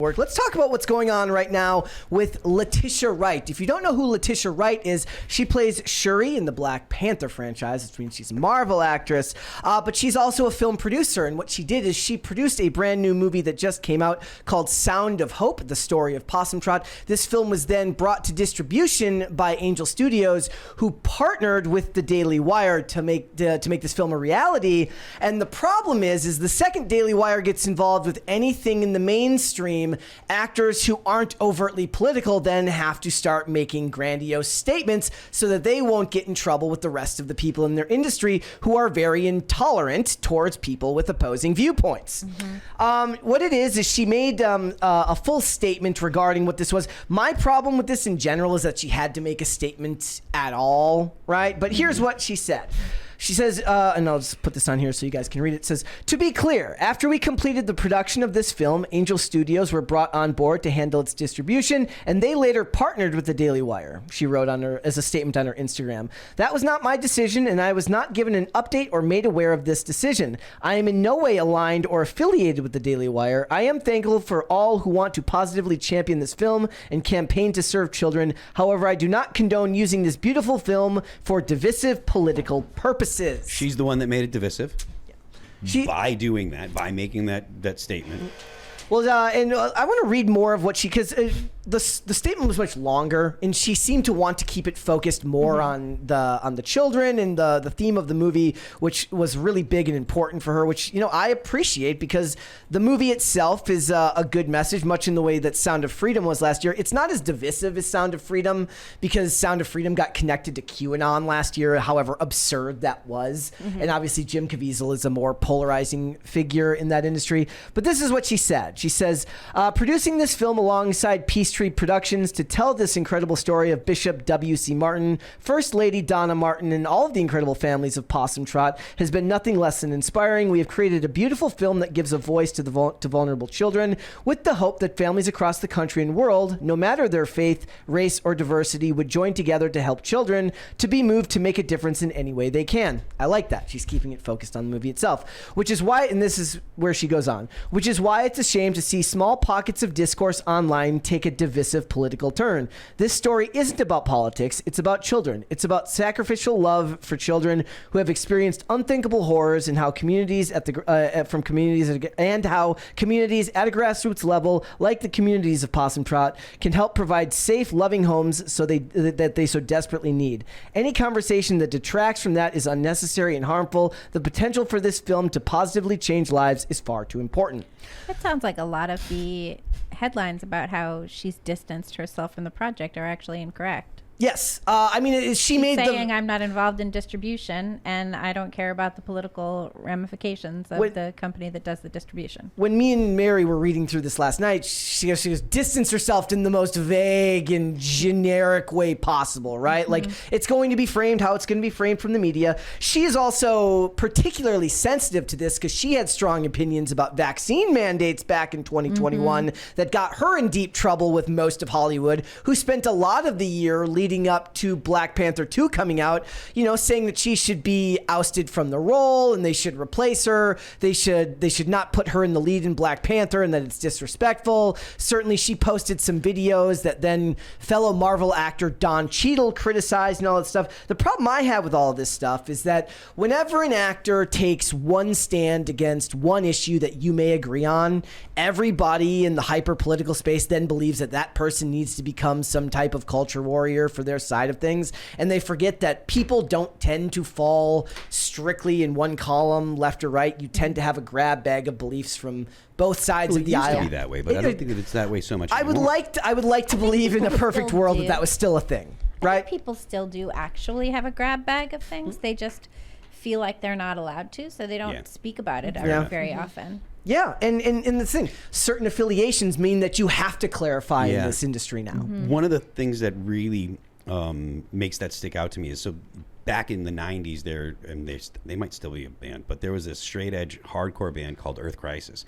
Let's talk about what's going on right now with Letitia Wright. If you don't know who Letitia Wright is, she plays Shuri in the Black Panther franchise, which means she's a Marvel actress, but she's also a film producer, and what she did is she produced a brand new movie that just came out called Sound of Hope, the story of Possum Trot. This film was then brought to distribution by Angel Studios, who partnered with the Daily Wire to make this film a reality, and the problem is the second Daily Wire gets involved with anything in the mainstream, actors who aren't overtly political then have to start making grandiose statements so that they won't get in trouble with the rest of the people in their industry who are very intolerant towards people with opposing viewpoints. What it is she made a full statement regarding what this was. My problem with this in general is that she had to make a statement at all, right? But here's what she said. She says, and I'll just put this on here so you guys can read it. It says, "To be clear, after we completed the production of this film, Angel Studios were brought on board to handle its distribution, and they later partnered with the Daily Wire," she wrote as a statement on her Instagram. "That was not my decision, and I was not given an update or made aware of this decision. I am in no way aligned or affiliated with the Daily Wire. I am thankful for all who want to positively champion this film and campaign to serve children. However, I do not condone using this beautiful film for divisive political purposes." She's the one that made it divisive by doing that, by making that statement. Well, and I want to read more of what because the statement was much longer, and she seemed to want to keep it focused more on the children and the theme of the movie, which was really big and important for her, which I appreciate because the movie itself is a good message, much in the way that Sound of Freedom was last year. It's not as divisive as Sound of Freedom because Sound of Freedom got connected to QAnon last year, however absurd that was. And obviously Jim Caviezel is a more polarizing figure in that industry. But this is what she said. She says, producing this film alongside Peachtree Productions to tell this incredible story of Bishop W.C. Martin, First Lady Donna Martin, and all of the incredible families of Possum Trot has been nothing less than inspiring. We have created a beautiful film that gives a voice to vulnerable children with the hope that families across the country and world, no matter their faith, race, or diversity, would join together to help children to be moved to make a difference in any way they can. I like that. She's keeping it focused on the movie itself, which is why, and this is where she goes on, which is why it's a shame to see small pockets of discourse online take a divisive political turn. This story isn't about politics. It's about children. It's about sacrificial love for children who have experienced unthinkable horrors and how communities at how communities at a grassroots level, like the communities of Possum Trot, can help provide safe, loving homes that they so desperately need. Any conversation that detracts from that is unnecessary and harmful. The potential for this film to positively change lives is far too important. It sounds like a lot of the headlines about how she's distanced herself from the project are actually incorrect. Yes. I mean, she's saying I'm not involved in distribution and I don't care about the political ramifications of the company that does the distribution. When me and Mary were reading through this last night, she goes distance herself in the most vague and generic way possible, right? Like, it's going to be framed how it's going to be framed from the media. She is also particularly sensitive to this because she had strong opinions about vaccine mandates back in 2021 that got her in deep trouble with most of Hollywood, who spent a lot of the year leading up to Black Panther 2 coming out, saying that she should be ousted from the role and they should replace her. They should not put her in the lead in Black Panther and that it's disrespectful. Certainly she posted some videos that then fellow Marvel actor Don Cheadle criticized and all that stuff. The problem I have with all of this stuff is that whenever an actor takes one stand against one issue that you may agree on, everybody in the hyper-political space then believes that that person needs to become some type of culture warrior for their side of things, and they forget that people don't tend to fall strictly in one column, left or right. You tend to have a grab bag of beliefs from both sides of the aisle. It used to be that way, but I don't think that it's that way so much anymore. I would like to believe in a perfect world that was still a thing, right? I think people still do actually have a grab bag of things. They just feel like they're not allowed to, so they don't speak about it very often. Yeah, and the thing, certain affiliations mean that you have to clarify in this industry now. One of the things that really makes that stick out to me is, so back in the 90s, they might still be a band, but there was this straight edge hardcore band called Earth Crisis.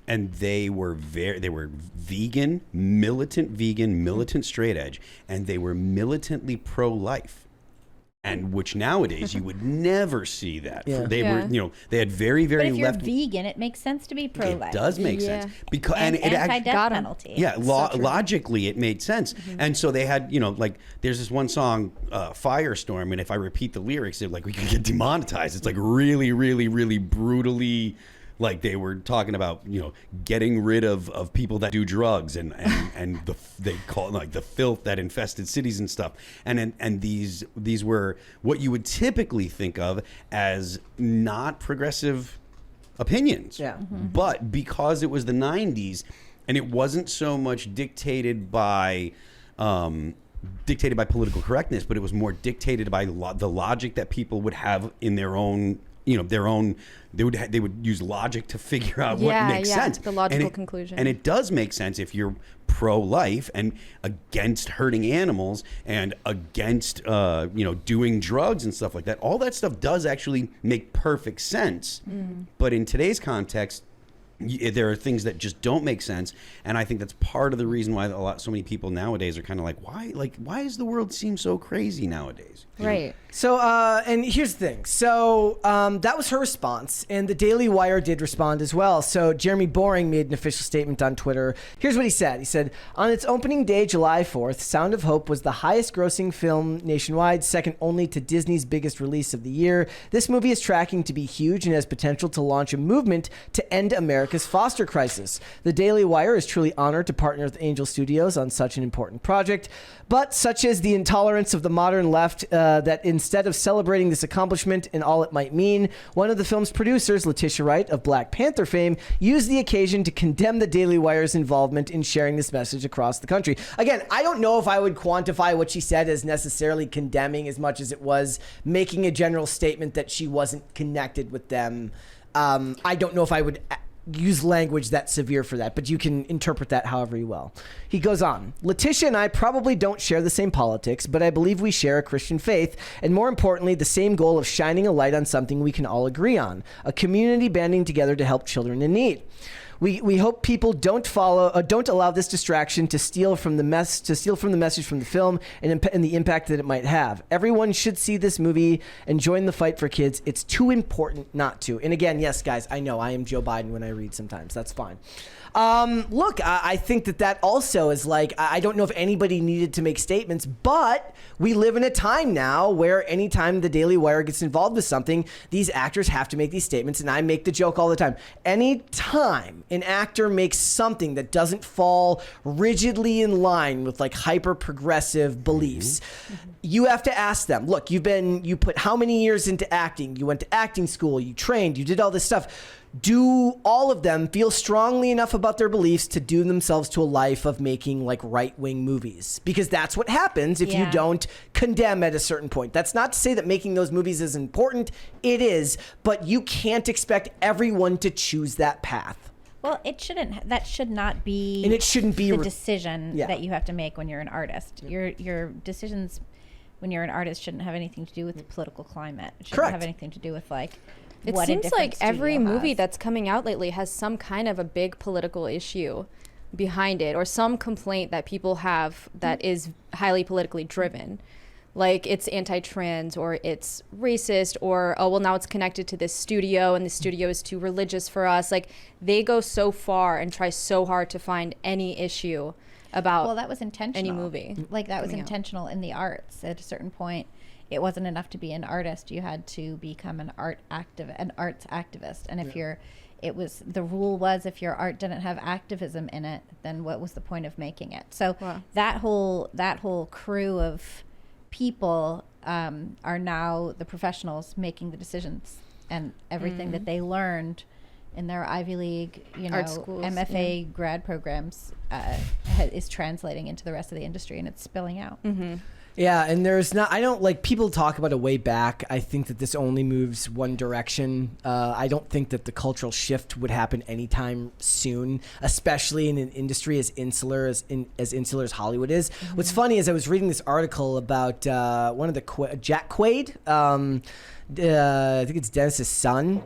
And they were vegan, militant straight edge, and they were militantly pro-life. and which nowadays you would never see that. Yeah. They were, they had very, But very if you're left. vegan, it makes sense to be pro-life. It does make sense because and it anti-death Got 'em. penalty. yeah, logically it made sense. And so they had, like there's this one song, Firestorm, and if I repeat the lyrics, they're like, we could get demonetized. It's like really, really, really brutally, like they were talking about, getting rid of people that do drugs and they call it like the filth that infested cities and stuff. And these were what you would typically think of as not progressive opinions. Yeah. But because it was the 90s and it wasn't so much dictated by political correctness, but it was more dictated by the logic that people would have in their own, they would use logic to figure out what makes sense. The logical conclusion. And it does make sense if you're pro-life and against hurting animals and against, doing drugs and stuff like that. All that stuff does actually make perfect sense. But in today's context, there are things that just don't make sense, and I think that's part of the reason why so many people nowadays are kind of like, why does the world seem so crazy nowadays? Right. So, and here's the thing. So, that was her response, and the Daily Wire did respond as well. So, Jeremy Boring made an official statement on Twitter. Here's what he said. He said, on its opening day, July 4th, Sound of Hope was the highest-grossing film nationwide, second only to Disney's biggest release of the year. This movie is tracking to be huge and has potential to launch a movement to end America's foster crisis. The Daily Wire is truly honored to partner with Angel Studios on such an important project, but such is the intolerance of the modern left that instead of celebrating this accomplishment and all it might mean, one of the film's producers, Letitia Wright of Black Panther fame, used the occasion to condemn the Daily Wire's involvement in sharing this message across the country. Again, I don't know if I would quantify what she said as necessarily condemning as much as it was making a general statement that she wasn't connected with them. I don't know if I would use language that severe for that, but you can interpret that however you will. He goes on, Letitia and I probably don't share the same politics, but I believe we share a Christian faith, and more importantly, the same goal of shining a light on something we can all agree on, a community banding together to help children in need. We hope people don't allow this distraction to steal from the message from the film and the impact that it might have. Everyone should see this movie and join the fight for kids. It's too important not to. And again, yes, guys, I know I am Joe Biden when I read sometimes. That's fine. Look, I think that also is like, I don't know if anybody needed to make statements, but we live in a time now where anytime the Daily Wire gets involved with something, these actors have to make these statements. And I make the joke all the time. Anytime an actor makes something that doesn't fall rigidly in line with like hyper progressive beliefs, you have to ask them, look, you put how many years into acting? You went to acting school, you trained, you did all this stuff. Do all of them feel strongly enough about their beliefs to doom themselves to a life of making like right-wing movies? Because that's what happens if you don't condemn at a certain point. That's not to say that making those movies is important. It is, but you can't expect everyone to choose that path. Well, it shouldn't. That should not be. And it shouldn't be the decision Yeah. that you have to make when you're an artist. Your decisions when you're an artist shouldn't have anything to do with the political climate. It shouldn't Correct. have anything to do with like. It what seems like every studio movie has. that's coming out lately has some kind of a big political issue behind it, or some complaint that people have that is highly politically driven. Like it's anti-trans, or it's racist, or, oh, well, now it's connected to this studio and the studio is too religious for us. Like they go so far and try so hard to find any issue about Well, that was intentional. any movie. Like that was coming out. intentional in the arts. At a certain point, it wasn't enough to be an artist. You had to become an arts activist. And if the rule was if your art didn't have activism in it, then what was the point of making it? So Wow. that whole crew of people are now the professionals making the decisions, and everything that they learned in their Ivy League, Art schools, MFA grad programs is translating into the rest of the industry, and it's spilling out. Yeah, and I don't like, people talk about a way back. I think that this only moves one direction. I don't think that the cultural shift would happen anytime soon, especially in an industry as insular as insular as Hollywood is. What's funny is I was reading this article about one of the Jack Quaid. I think it's Dennis's son.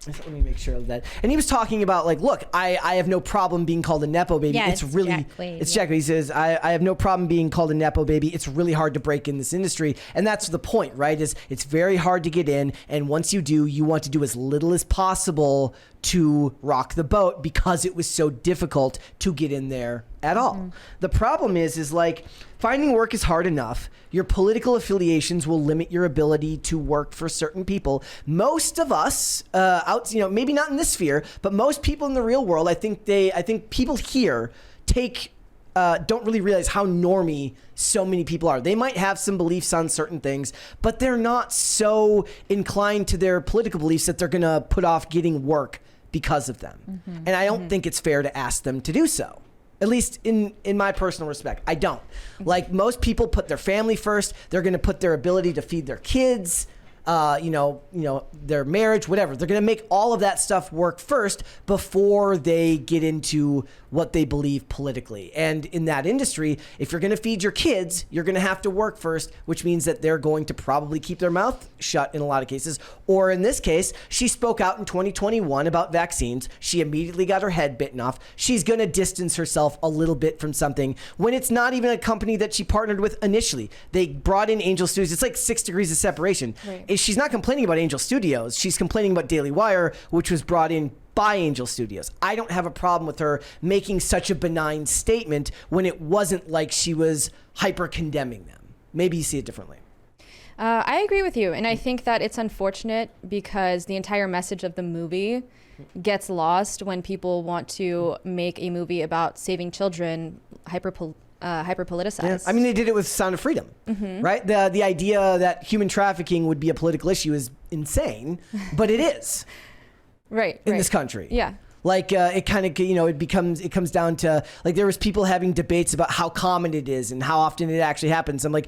Let me make sure of that. And he was talking about like, look, I have no problem being called a nepo baby. Yeah, it's really Jack Quaid, it's yeah. Jack Quaid. He says I have no problem being called a nepo baby. It's really hard to break in this industry, and that's the point, right? Is it's very hard to get in, and once you do, you want to do as little as possible to rock the boat because it was so difficult to get in there at all. The problem is like finding work is hard enough. Your political affiliations will limit your ability to work for certain people. Most of us, maybe not in this sphere, but most people in the real world, I think people here don't really realize how normie so many people are. They might have some beliefs on certain things, but they're not so inclined to their political beliefs that they're going to put off getting work because of them. And I don't think it's fair to ask them to do so. At least in my personal respect, I don't. Like most people put their family first. They're going to put their ability to feed their kids, their marriage, whatever. They're going to make all of that stuff work first before they get into what they believe politically. And in that industry, if you're going to feed your kids, you're going to have to work first, which means that they're going to probably keep their mouth shut in a lot of cases. Or in this case, she spoke out in 2021 about vaccines. She immediately got her head bitten off. She's going to distance herself a little bit from something when it's not even a company that she partnered with initially. They brought in Angel Studios. It's like 6 degrees of separation. Right. She's not complaining about Angel Studios. She's complaining about Daily Wire, which was brought in by Angel Studios. I don't have a problem with her making such a benign statement when it wasn't like she was hyper condemning them. Maybe you see it differently. I agree with you. And I think that it's unfortunate because the entire message of the movie gets lost when people want to make a movie about saving children hyper-politicized. Yeah. I mean, they did it with Sound of Freedom, right? The idea that human trafficking would be a political issue is insane, but it is. Right. In this country. Yeah. Like it kind of, it comes down to like there was people having debates about how common it is and how often it actually happens. I'm like,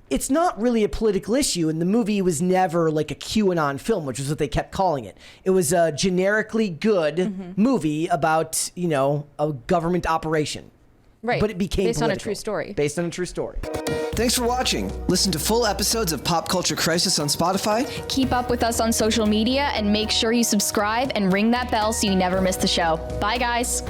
it's not really a political issue. And the movie was never like a QAnon film, which is what they kept calling it. It was a generically good movie about, a government operation. Right. But it became based on a political. true story. Based on a true story. Thanks for watching. Listen to full episodes of Pop Culture Crisis on Spotify. Keep up with us on social media and make sure you subscribe and ring that bell so you never miss the show. Bye, guys.